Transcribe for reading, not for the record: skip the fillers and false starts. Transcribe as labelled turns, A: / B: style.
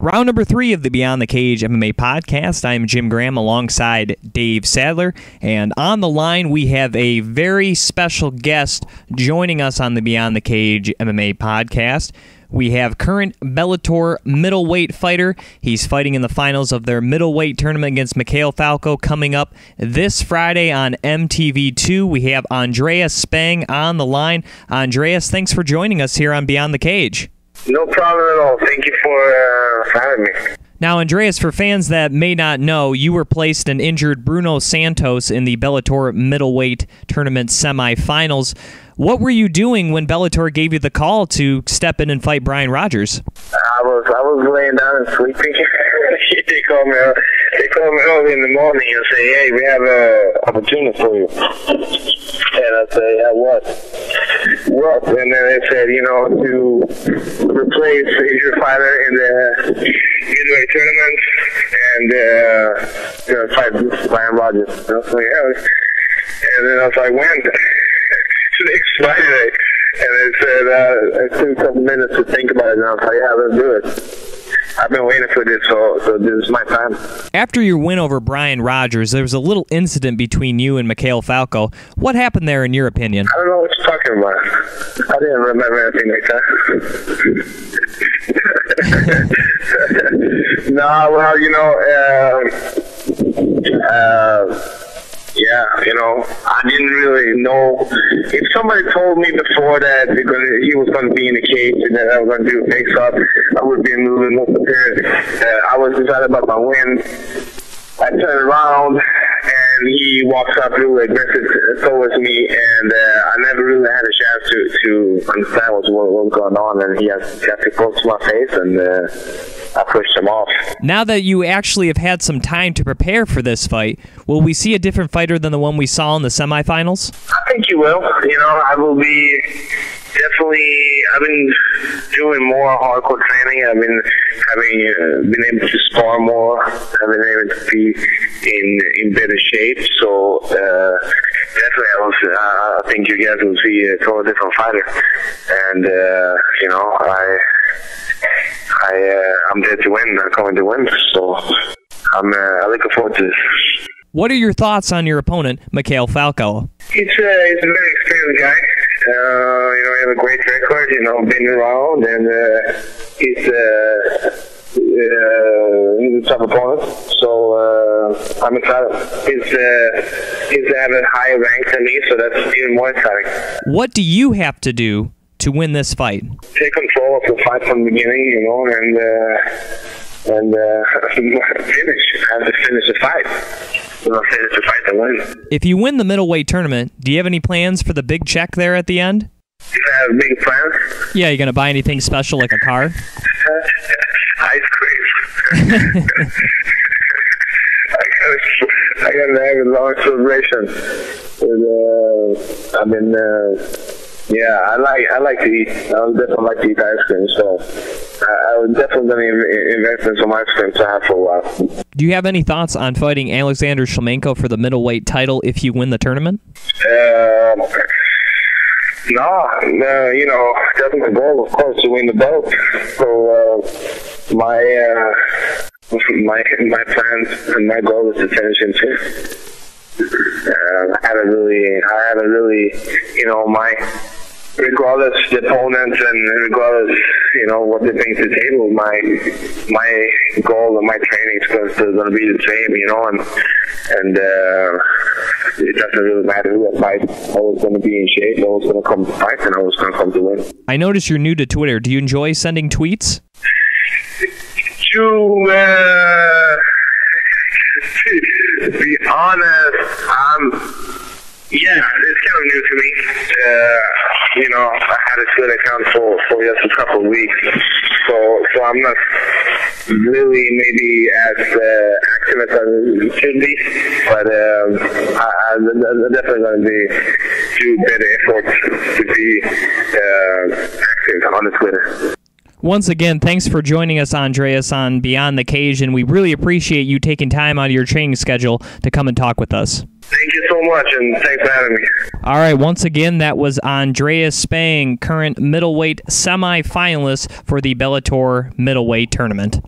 A: Round number 3 of the Beyond the Cage MMA podcast. I'm Jim Graham alongside Dave Sadler. And on the line, we have a very special guest joining us on the Beyond the Cage MMA podcast. We have current Bellator middleweight fighter. He's fighting in the finals of their middleweight tournament against Miquel Falcao coming up this Friday on MTV2. We have Andreas Spang on the line. Andreas, thanks for joining us here on Beyond the Cage.
B: No problem at all. Thank you for having me.
A: Now, Andreas, for fans that may not know, you replaced an injured Bruno Santos in the Bellator middleweight tournament semifinals. What were you doing when Bellator gave you the call to step in and fight Brian Rogers?
B: I was laying down and sleeping. They called me early in the morning and say, "Hey, we have an opportunity for you." And I say, "What?" And then they said, to replace the injured fighter in the middleweight tournament and fight Brian Rogers. And I was like, "Yeah." And then I was like, "When?" Next Friday. And they said, I took a couple minutes to think about it, and I was like, "Yeah, let's do it." I've been waiting for this, so this is my time.
A: After your win over Brian Rogers, there was a little incident between you and Miquel Falcao. What happened there, in your opinion?
B: I don't know what you're talking about. I didn't remember anything like that. No, well, I didn't really know. If somebody told me before that he was going to be in the cage and that I was going to do a face-off, I would have been a little more prepared. I was excited about my win. I turned around and he walks up really aggressive towards me, and I never really had a chance to understand what was going on, and he got too close to my face, and I pushed him off.
A: Now that you actually have had some time to prepare for this fight, will we see a different fighter than the one we saw in the semifinals?
B: I think you will. I will be definitely. I've been doing more hardcore training. I've been been able to spar more. I've been able to be in better shape. So definitely, I think you guys will see a totally different fighter. And I'm there to win. I'm going to win. So I'm looking forward to this.
A: What are your thoughts on your opponent, Miquel Falcao?
B: He's a very experienced guy. He has a great record. Been around, and he's a tough opponent. So I'm excited. He's at a higher rank than me, so that's even more exciting.
A: What do you have to do to win this fight?
B: Take control of the fight from the beginning, and finish. I have to finish the fight. Finish the fight to win.
A: If you win the middleweight tournament, do you have any plans for the big check there at the end?
B: Do I have big plans?
A: Yeah, you gonna buy anything special like a car?
B: Ice cream. I gotta have a long celebration. I like to eat. I would definitely like to eat ice cream, so I would definitely going to invest in some ice cream to have for a while.
A: Do you have any thoughts on fighting Alexander Shlemenko for the middleweight title if you win the tournament?
B: No, that's my goal, of course, to win the belt. So my plans and my goal is to finish in 5th. I haven't really, regardless the opponents and regardless, what they bring to the table, my goal and my training is going to be the same, and it doesn't really matter who I fight. I was going to be in shape, I was going to come to fight, and I was going to come to win.
A: I noticed you're new to Twitter. Do you enjoy sending tweets?
B: To be honest, it's kind of new to me. I had a Twitter account for just a couple of weeks, so I'm not really maybe as active as I should be, but I'm definitely going to do better efforts to be active on the Twitter.
A: Once again, thanks for joining us, Andreas, on Beyond the Cage, and we really appreciate you taking time out of your training schedule to come and talk with us.
B: Thank you so much, and thanks for having me.
A: All right, once again, that was Andreas Spang, current middleweight semi-finalist for the Bellator Middleweight Tournament.